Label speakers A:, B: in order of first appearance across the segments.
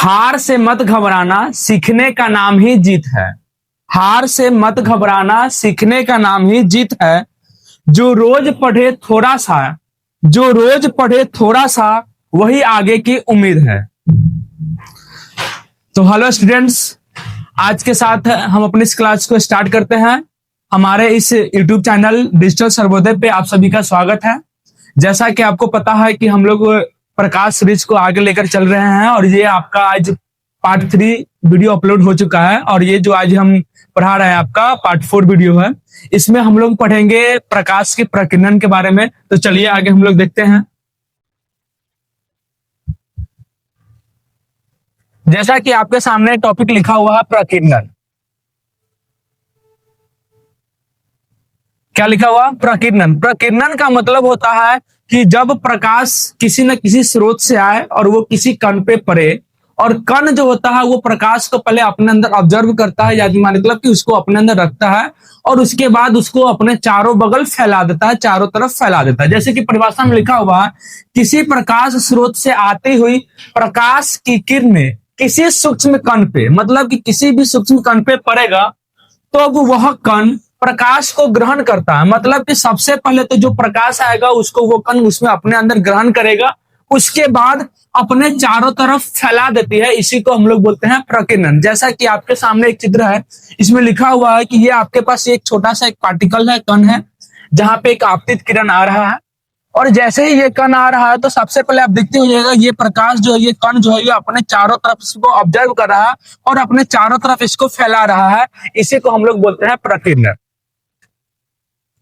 A: हार से मत घबराना, सीखने का नाम ही जीत है। हार से मत घबराना, सीखने का नाम ही जीत है। जो रोज पढ़े थोड़ा सा, जो रोज पढ़े थोड़ा सा, वही आगे की उम्मीद है। तो हेलो स्टूडेंट्स, आज के साथ हम अपनी इस क्लास को स्टार्ट करते हैं। हमारे इस यूट्यूब चैनल डिजिटल सर्वोदय पे आप सभी का स्वागत है। जैसा कि आपको पता है कि हम लोग प्रकाश सीरीज को आगे लेकर चल रहे हैं और ये आपका आज पार्ट 3 वीडियो अपलोड हो चुका है और ये जो आज हम पढ़ा रहे हैं आपका पार्ट 4 वीडियो है। इसमें हम लोग पढ़ेंगे प्रकाश के प्रकीर्णन के बारे में। तो चलिए आगे हम लोग देखते हैं। जैसा कि आपके सामने टॉपिक लिखा हुआ है प्रकीर्णन। क्या लिखा हुआ? प्रकीर्णन। प्रकीर्णन का मतलब होता है कि जब प्रकाश किसी न किसी स्रोत से आए और वो किसी कण पे पड़े, और कण जो होता है वो प्रकाश को पहले अपने अंदर ऑब्जर्व करता है, यानी मतलब कि उसको अपने अंदर रखता है और उसके बाद उसको अपने चारों बगल फैला देता है, चारों तरफ फैला देता है। जैसे कि परिभाषा में लिखा हुआ है, किसी प्रकाश स्रोत से आती हुई प्रकाश की किरणें किसी सूक्ष्म कण पे, मतलब कि किसी भी सूक्ष्म कण पे पड़ेगा तो अब वह कण प्रकाश को ग्रहण करता है। मतलब कि सबसे पहले तो जो प्रकाश आएगा उसको वो कण उसमें अपने अंदर ग्रहण करेगा, उसके बाद अपने चारों तरफ फैला देती है। इसी को हम लोग बोलते हैं प्रकीर्णन। जैसा कि आपके सामने एक चित्र है, इसमें लिखा हुआ है कि ये आपके पास एक छोटा सा एक पार्टिकल है, कण है, जहां पे एक आपतित किरण आ रहा है और जैसे ही ये कण आ रहा है तो सबसे पहले आप देखते हो जाएगा ये प्रकाश जो है, ये कण जो है, ये अपने चारों तरफ इसको ऑब्जर्व कर रहा है और अपने चारों तरफ इसको फैला रहा है। इसी को हम लोग बोलते हैं प्रकीर्णन।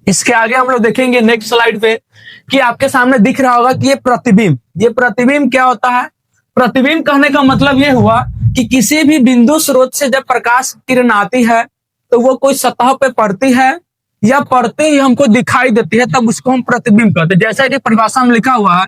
A: इसके आगे हम लोग देखेंगे नेक्स्ट स्लाइड पे कि आपके सामने दिख रहा होगा कि ये प्रतिबिंब। ये प्रतिबिंब क्या होता है? प्रतिबिंब कहने का मतलब ये हुआ कि किसी भी बिंदु स्रोत से जब प्रकाश किरण आती है तो वो कोई सतह पे पड़ती है या पड़ते ही हमको दिखाई देती है, तब उसको हम प्रतिबिंब कहते हैं। जैसा कि परिभाषा में लिखा हुआ है,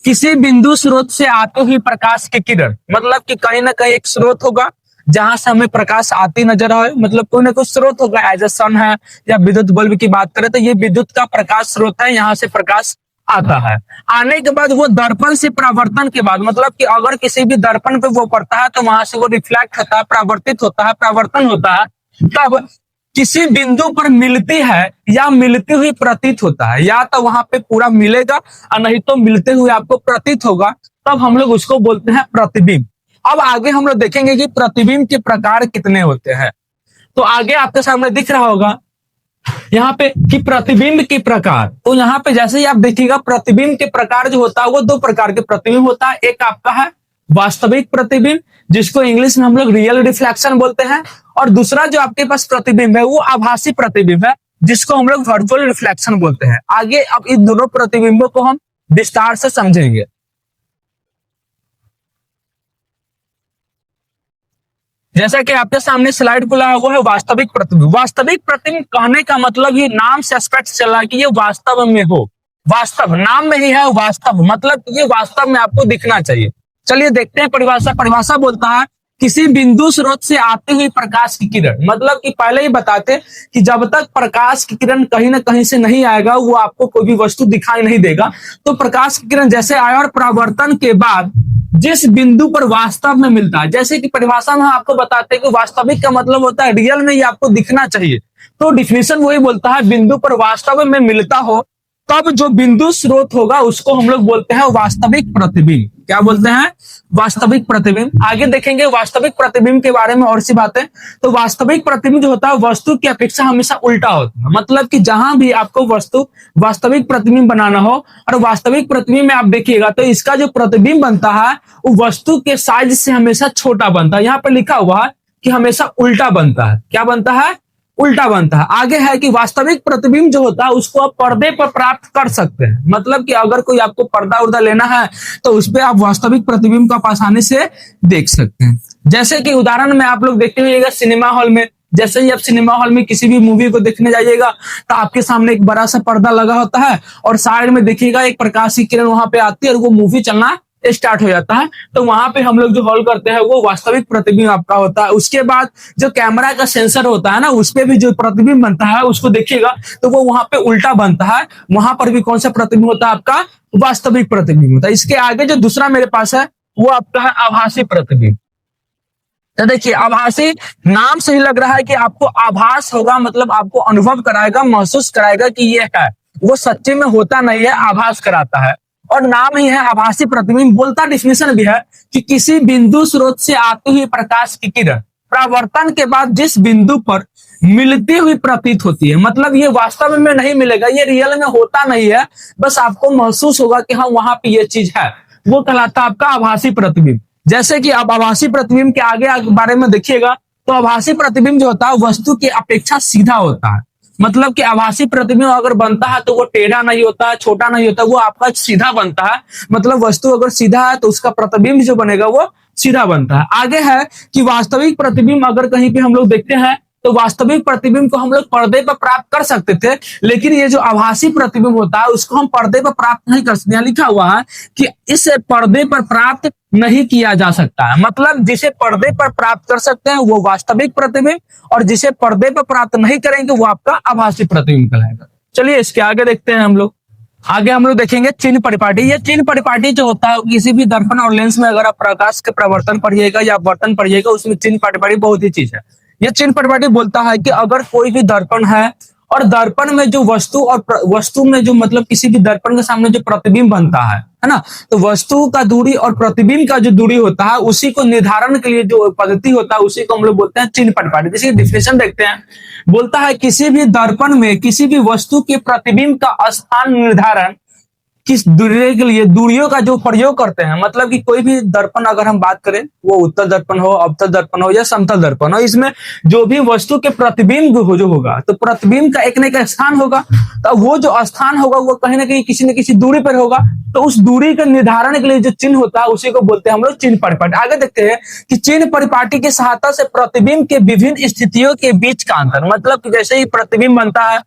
A: किसी बिंदु स्रोत से आते हुई प्रकाश की किरण, मतलब कि कहीं ना कहीं एक स्रोत होगा जहां से हमें प्रकाश आती नजर आए, मतलब कोई ना कोई स्रोत होगा, एज ए सन है या विद्युत बल्ब की बात करें तो ये विद्युत का प्रकाश स्रोत है, यहाँ से प्रकाश आता है। आने के बाद वो दर्पण से परावर्तन के बाद, मतलब कि अगर किसी भी दर्पण पे वो पड़ता है तो वहां से वो रिफ्लेक्ट होता है, परावर्तित होता है, परावर्तन होता है, तब किसी बिंदु पर मिलती है या मिलती हुई प्रतीत होता है, या तो वहां पे पूरा मिलेगा और नहीं तो मिलते हुए आपको प्रतीत होगा, तब हम लोग उसको बोलते हैं प्रतिबिंब। अब आगे हम लोग देखेंगे कि प्रतिबिंब के प्रकार कितने होते हैं। तो आगे आपके सामने दिख रहा होगा यहाँ पे कि प्रतिबिंब के प्रकार। तो यहाँ पे जैसे ही आप देखिएगा प्रतिबिंब के प्रकार जो होता है वो 2 प्रकार के प्रतिबिंब होता है। एक आपका है वास्तविक प्रतिबिंब, जिसको इंग्लिश में हम लोग रियल रिफ्लेक्शन बोलते हैं, और दूसरा जो आपके पास प्रतिबिंब है वो आभासी प्रतिबिंब है, जिसको हम लोग वर्चुअल रिफ्लेक्शन बोलते हैं। आगे अब इन दोनों प्रतिबिंबों को हम विस्तार से समझेंगे। जैसा कि आपके सामने स्लाइड खुला है वो है वास्तविक प्रतिबिंब। वास्तविक प्रतिबिंब कहने का मतलब ये नाम से स्पष्ट चला कि ये वास्तव में हो, वास्तव नाम में ही है, वास्तव मतलब ये वास्तव में आपको दिखना चाहिए। चलिए देखते हैं परिभाषा। परिभाषा बोलता है किसी बिंदु स्रोत से आती हुई प्रकाश की किरण, मतलब कि पहले ही बताते कि जब तक प्रकाश की किरण कहीं ना कहीं से नहीं आएगा वो आपको कोई भी वस्तु दिखाई नहीं देगा। तो प्रकाश की किरण जैसे आया और परावर्तन के बाद जिस बिंदु पर वास्तव में मिलता है, जैसे कि परिभाषा में आपको बताते हैं कि वास्तविक का मतलब होता है रियल में ही आपको दिखना चाहिए। तो डिफिनेशन वही बोलता है बिंदु पर वास्तव में मिलता हो, तब जो बिंदु स्रोत होगा उसको हम लोग बोलते हैं वास्तविक प्रतिबिंब। क्या बोलते हैं? वास्तविक प्रतिबिंब। आगे देखेंगे वास्तविक प्रतिबिंब के बारे में और सी बातें। तो वास्तविक प्रतिबिंब जो होता है वस्तु की अपेक्षा हमेशा उल्टा होता है, मतलब कि जहां भी आपको वस्तु वास्तविक प्रतिबिंब बनाना हो और वास्तविक प्रतिबिंब में आप देखिएगा तो इसका जो प्रतिबिंब बनता है वो वस्तु के साइज से हमेशा छोटा बनता है। यहाँ पर लिखा हुआ है कि हमेशा उल्टा बनता है। क्या बनता है? उल्टा बनता है। आगे है कि वास्तविक प्रतिबिंब जो होता है उसको आप पर्दे पर प्राप्त कर सकते हैं, मतलब कि अगर कोई आपको पर्दा उर्दा लेना है तो उस पर आप वास्तविक प्रतिबिंब को आप आसानी से देख सकते हैं। जैसे कि उदाहरण में आप लोग देखते हुएगा सिनेमा हॉल में, जैसे ही आप सिनेमा हॉल में किसी भी मूवी को देखने जाइएगा तो आपके सामने एक बड़ा सा पर्दा लगा होता है और साइड में देखिएगा एक प्रकाश की किरण वहां पे आती है और वो मूवी चलना स्टार्ट हो जाता है। तो वहां पे हम लोग जो हॉल करते हैं वो वास्तविक प्रतिबिंब आपका होता है। उसके बाद जो कैमरा का सेंसर होता है ना, उस पे भी जो प्रतिबिंब बनता है उसको देखिएगा तो वो वहां पे उल्टा बनता है। वहां पर भी कौन सा प्रतिबिंब होता है? आपका वास्तविक प्रतिबिंब होता है। इसके आगे जो दूसरा मेरे पास है वो आपका है आभासी प्रतिबिंब। तो देखिए आभासी नाम से ही लग रहा है कि आपको आभास होगा, मतलब आपको अनुभव कराएगा, महसूस कराएगा कि ये है, वो सच्चे में होता नहीं है, आभास कराता है। और नाम ही है आभासी प्रतिबिंब। बोलता डिफिनेशन भी है कि किसी बिंदु स्रोत से आती हुई प्रकाश की किरण परावर्तन के बाद जिस बिंदु पर मिलती हुई प्रतीत होती है, मतलब ये वास्तव में नहीं मिलेगा, ये रियल में होता नहीं है, बस आपको महसूस होगा कि हाँ वहां पे ये चीज है, वो कहलाता है आपका आभासी प्रतिबिंब। जैसे कि आप आभासी प्रतिबिंब के आगे बारे में देखिएगा, तो आभासी प्रतिबिंब जो होता है वस्तु की अपेक्षा सीधा होता है। मतलब कि आभासी प्रतिबिंब अगर बनता है तो वो टेढ़ा नहीं होता है, छोटा नहीं होता, वो आपका सीधा बनता है। मतलब वस्तु अगर सीधा है तो उसका प्रतिबिंब जो बनेगा वो सीधा बनता है। आगे है कि वास्तविक प्रतिबिंब अगर कहीं पे हम लोग देखते हैं तो वास्तविक प्रतिबिंब को हम लोग पर्दे पर प्राप्त कर सकते थे, लेकिन ये जो आभासी प्रतिबिंब होता है उसको हम पर्दे पर प्राप्त नहीं कर सकते। यहाँ लिखा हुआ है कि इसे पर्दे पर प्राप्त नहीं किया जा सकता है। मतलब जिसे पर्दे पर प्राप्त कर सकते हैं वो वास्तविक प्रतिबिंब, और जिसे पर्दे पर प्राप्त नहीं करेंगे वो आपका आभासी प्रतिबिंब कहलाएगा। चलिए इसके आगे देखते हैं हम लोग। आगे हम लोग देखेंगे चिन्ह परिपाटी। ये चिन्ह परिपाटी जो होता है किसी भी दर्पण और लेंस में अगर आप प्रकाश के प्रवर्तन पढ़िएगा या अपवर्तन पढ़िएगा, उसमें चिन्ह परिपाटी बहुत ही चीज है। ये चिन्ह परिपाटी बोलता है कि अगर कोई भी दर्पण है और दर्पण में जो वस्तु और वस्तु में जो मतलब किसी भी दर्पण के सामने जो प्रतिबिंब बनता है ना, तो वस्तु का दूरी और प्रतिबिंब का जो दूरी होता है उसी को निर्धारण के लिए जो पद्धति होता है उसी को हम लोग बोलते हैं चिन्ह परिपाटी। इसी डिफिनेशन देखते हैं। बोलता है किसी भी दर्पण में किसी भी वस्तु के प्रतिबिंब का स्थान निर्धारण किस दूरी के लिए दूरियों का जो प्रयोग करते हैं। मतलब कि कोई भी दर्पण अगर हम बात करें वो उत्तल दर्पण हो, अवतल दर्पण हो या समतल दर्पण हो, इसमें जो भी वस्तु के प्रतिबिंब जो होगा तो प्रतिबिंब का एक न एक स्थान होगा, तो वो जो स्थान होगा वो कहीं ना कहीं किसी न किसी दूरी पर होगा। तो उस दूरी के निर्धारण के लिए जो चिन्ह होता है उसी को बोलते हैं हम लोग चिन्ह परिपाटी। आगे देखते हैं कि चिन्ह परिपाटी की सहायता से प्रतिबिंब के विभिन्न स्थितियों के बीच का अंतर, मतलब कि जैसे ही प्रतिबिंब बनता है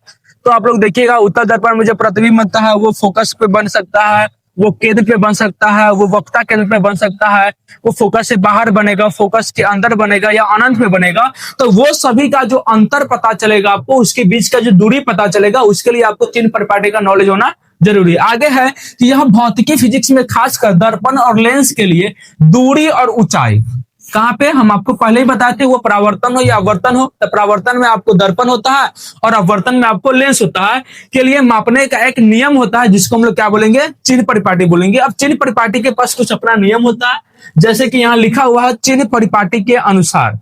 A: तो आप लोग देखिएगा उत्तल दर्पण में जो प्रतिबिंब बनता है वो फोकस पे बन सकता है, वो केंद्र पे बन सकता है, वो वक्ता केंद्र पे बन सकता है, वो फोकस से बाहर बनेगा, फोकस के अंदर बनेगा या अनंत में बनेगा। तो वो सभी का जो अंतर पता चलेगा आपको, उसके बीच का जो दूरी पता चलेगा, उसके लिए आपको चिन्ह परिपाटी का नॉलेज होना जरूरी। आगे है कि यह भौतिकी फिजिक्स में खासकर दर्पण और लेंस के लिए दूरी और ऊंचाई कहाँ पे हम आपको पहले ही बताए थे, वो परावर्तन हो या अवर्तन हो, तो परावर्तन में आपको दर्पण होता है और अवर्तन में आपको लेंस होता है, के लिए मापने का एक नियम होता है जिसको हम लोग क्या बोलेंगे, चिन्ह परिपाटी बोलेंगे। अब चिन्ह परिपाटी के पास कुछ अपना नियम होता है, जैसे कि यहाँ लिखा हुआ है चिन्ह परिपाटी के अनुसार।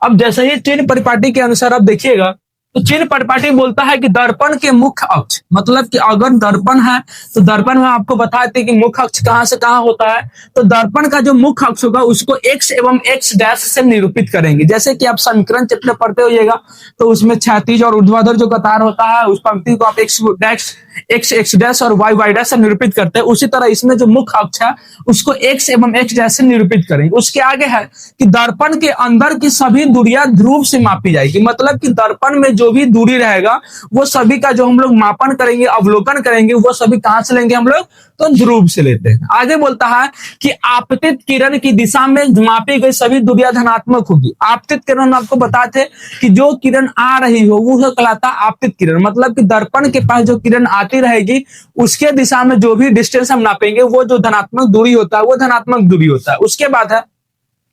A: अब जैसे ही चिन्ह परिपाटी के अनुसार आप देखिएगा तो चिन्ह परिपाटी बोलता है कि दर्पण के मुख्य अक्ष, मतलब कि अगर दर्पण है तो दर्पण में आपको बताते कि मुख्य अक्ष कहां से कहां होता है, तो दर्पण का जो मुख्य अक्ष होगा उसको x एवं x डैश से निरूपित करेंगे। जैसे कि आप समीकरण चित्र पढ़ते होइएगा तो उसमें क्षैतिज और ऊर्ध्वाधर जो कतार होता है उस पंक्ति को आप x डैश और y डैश से निरूपित करते हैं, उसी तरह इसमें जो मुख्य अक्ष है उसको x एवं x डैश से निरूपित करेंगे। उसके आगे है कि दर्पण के अंदर की सभी दूरियां ध्रुव से मापी जाएगी, मतलब कि दर्पण में जो भी दूरी रहेगा वो सभी का जो हम लोग मापन करेंगे, अवलोकन करेंगे, वो सभी कहां से लेंगे हम लोग, तो ध्रुव से लेते हैं। आगे बोलता है कि आपतित किरण की दिशा में मापी गई सभी दूरियां धनात्मक होगी। आपतित किरण आपको बताते कि जो किरण आ रही हो वो कहलाता आपतित किरण, मतलब कि दर्पण के पास जो किरण आती रहेगी उसके दिशा में जो भी डिस्टेंस हम नापेंगे वो जो धनात्मक दूरी होता है वो धनात्मक दूरी होता है। उसके बाद है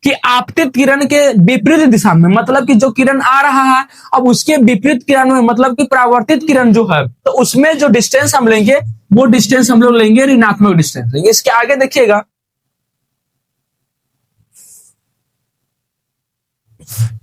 A: कि आपतित किरण के विपरीत दिशा में, मतलब कि जो किरण आ रहा है अब उसके विपरीत किरण में, मतलब कि परावर्तित किरण जो है तो उसमें जो डिस्टेंस हम लेंगे वो डिस्टेंस हम लोग लेंगे ऋणात्मक डिस्टेंस लेंगे। इसके आगे देखिएगा,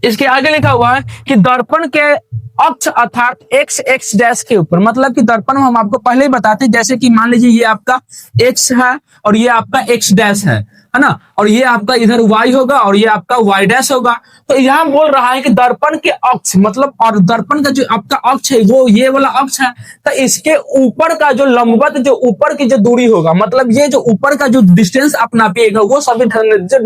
A: इसके आगे लिखा हुआ है कि दर्पण के अक्ष अर्थात x डैश के ऊपर, मतलब कि दर्पण में हम आपको पहले ही बताते जैसे कि मान लीजिए ये आपका x है और ये आपका x डैश है ना, और ये आपका इधर y होगा और ये आपका y डैश होगा। तो यहाँ बोल रहा है कि दर्पण के अक्ष, मतलब और दर्पण का जो आपका अक्ष है वो ये वाला अक्ष है, तो इसके ऊपर का जो लंबवत जो ऊपर की जो दूरी होगा, मतलब ये जो ऊपर का जो डिस्टेंस आप नापिएगा वो सभी जो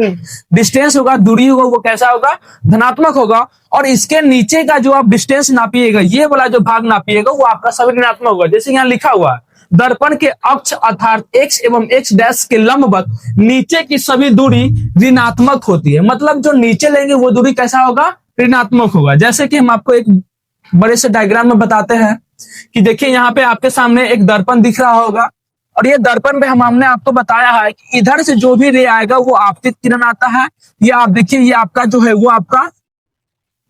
A: डिस्टेंस होगा, दूरी होगा, वो कैसा होगा, धनात्मक होगा। और इसके नीचे का जो आप डिस्टेंस नापिएगा, ये वाला जो भाग नापिएगा वो आपका सभी ऋणात्मक होगा। जैसे यहाँ लिखा हुआ है दर्पण के अक्ष अर्थात x एवं x डैश के लंबवत नीचे की सभी दूरी ऋणात्मक होती है, मतलब जो नीचे लेंगे वो दूरी कैसा होगा, ऋणात्मक होगा। जैसे कि हम आपको एक बड़े से डायग्राम में बताते हैं कि देखिए यहाँ पे आपके सामने एक दर्पण दिख रहा होगा और ये दर्पण पे हमने आपको बताया है कि इधर से जो भी रे आएगा वो आपतित किरण आता है। ये आप देखिए, ये आपका जो है वो आपका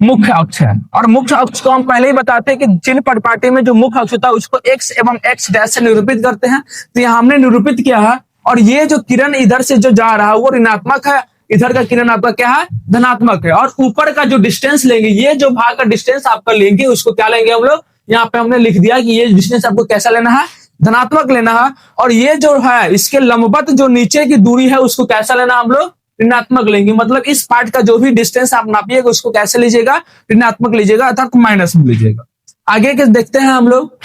A: मुख्य अक्ष है। और मुख्य अक्ष को हम पहले ही बताते हैं कि चिन्ह परिपाटी में जो मुख्य अक्ष होता है उसको x एवं x डैश से निरूपित करते हैं। तो यहाँ हमने निरूपित किया है। और ये जो किरण इधर से जो जा रहा है वो ऋणात्मक है, इधर का किरण आपका क्या है, धनात्मक है। और ऊपर का जो डिस्टेंस लेंगे, ये जो भाग का डिस्टेंस आपका लेंगे उसको क्या लेंगे हम लोग, यहाँ पे हमने लिख दिया कि ये डिस्टेंस आपको कैसा लेना है, धनात्मक लेना है। और ये जो है इसके लंबवत जो नीचे की दूरी है उसको कैसा लेना हम लोग, ऋणात्मक लेंगे। मतलब इस पार्ट का जो भी डिस्टेंस आप नापिएगा उसको कैसे लीजिएगा, ऋणात्मक लीजिएगा अर्थात माइनस में लीजिएगा। आगे के देखते हैं हम लोग।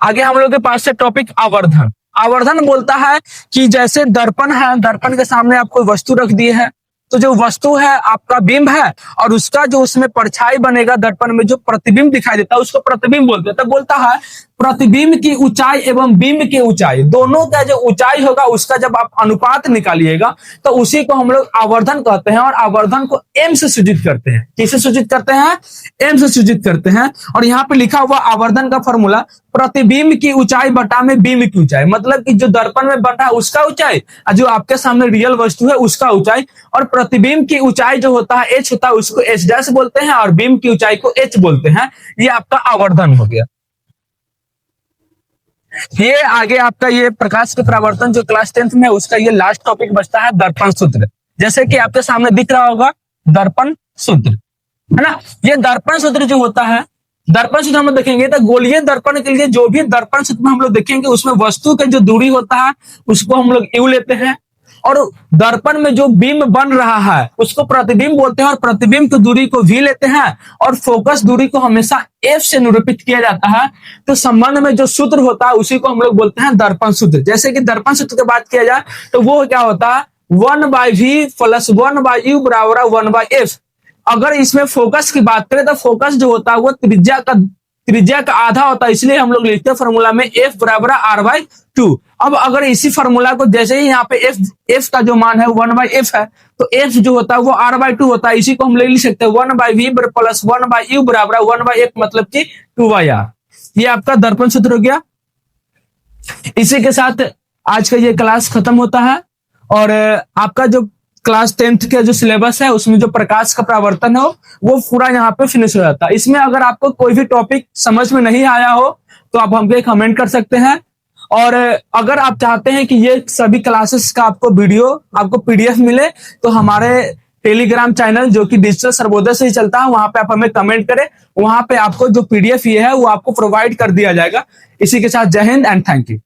A: आगे हम लोग के पास से टॉपिक आवर्धन। आवर्धन बोलता है कि जैसे दर्पण है, दर्पण के सामने आप कोई वस्तु रख दी है, तो जो वस्तु है आपका बिंब है और उसका जो उसमें परछाई बनेगा दर्पण में, जो प्रतिबिंब दिखाई देता है उसको प्रतिबिंब बोलते हैं। तो बोलता है प्रतिबिंब की ऊंचाई एवं बिंब की ऊंचाई दोनों का जो ऊंचाई होगा उसका जब आप अनुपात निकालिएगा तो उसी को हम लोग आवर्धन कहते हैं। और आवर्धन को एम से सूचित करते हैं। किसे सूचित करते हैं, एम से सूचित करते हैं। और यहाँ पे लिखा हुआ आवर्धन का फॉर्मूला प्रतिबिंब की ऊंचाई बटा में बिंब की ऊंचाई, मतलब कि जो दर्पण में बटा उसका ऊंचाई और जो आपके सामने रियल वस्तु है उसका ऊंचाई। और प्रतिबिंब की ऊंचाई जो होता है एच होता है उसको एच डैश बोलते हैं और बिंब की ऊंचाई को एच बोलते हैं। ये आपका आवर्धन हो गया। ये आगे आपका ये प्रकाश के परावर्तन जो क्लास 10th में है उसका ये लास्ट टॉपिक बचता है दर्पण सूत्र। जैसे कि आपके सामने दिख रहा होगा दर्पण सूत्र, है ना। ये दर्पण सूत्र जो होता है, दर्पण सूत्र हम लोग देखेंगे तो गोलीय दर्पण के लिए जो भी दर्पण सूत्र में हम लोग देखेंगे उसमें वस्तु की जो दूरी होता है उसको हम लोग यू लेते हैं। और दर्पण में जो बिंब बन रहा है उसको प्रतिबिंब बोलते हैं और प्रतिबिंब की दूरी को भी लेते हैं। और फोकस दूरी को हमेशा एफ से निरूपित किया जाता है। तो संबंध में जो सूत्र होता है उसी को हम लोग बोलते हैं दर्पण सूत्र। जैसे कि दर्पण सूत्र की बात किया जाए तो वो क्या होता है, 1/v प्लस 1/u बराबर 1/f। अगर इसमें फोकस की बात करें तो फोकस जो होता है वो त्रिज्या का आधा होता है, इसलिए हम लोग लिखते हैं फॉर्मूला में f बराबर r/2। अब अगर इसी फॉर्मूला को जैसे ही यहाँ पे f का जो मान है 1/f है तो f जो होता है वो r/2 होता है। इसी को हम लिख सकते हैं 1/v प्लस 1/u बराबर 1/f, मतलब कि 2/r। ये आपका दर्पण सूत्र हो गया। इसी के साथ आज का ये क्लास खत्म होता है। और आपका जो क्लास 10th का जो सिलेबस है उसमें जो प्रकाश का परावर्तन हो वो पूरा यहाँ पे फिनिश हो जाता है। इसमें अगर आपको कोई भी टॉपिक समझ में नहीं आया हो तो आप हमको कमेंट कर सकते हैं। और अगर आप चाहते हैं कि ये सभी क्लासेस का आपको वीडियो, आपको पीडीएफ मिले तो हमारे टेलीग्राम चैनल जो कि डिजिटल सर्वोदय से ही चलता है वहां पे आप हमें कमेंट करें, वहां पे आपको जो पीडीएफ ये है वो आपको प्रोवाइड कर दिया जाएगा। इसी के साथ जय हिंद एंड थैंक यू।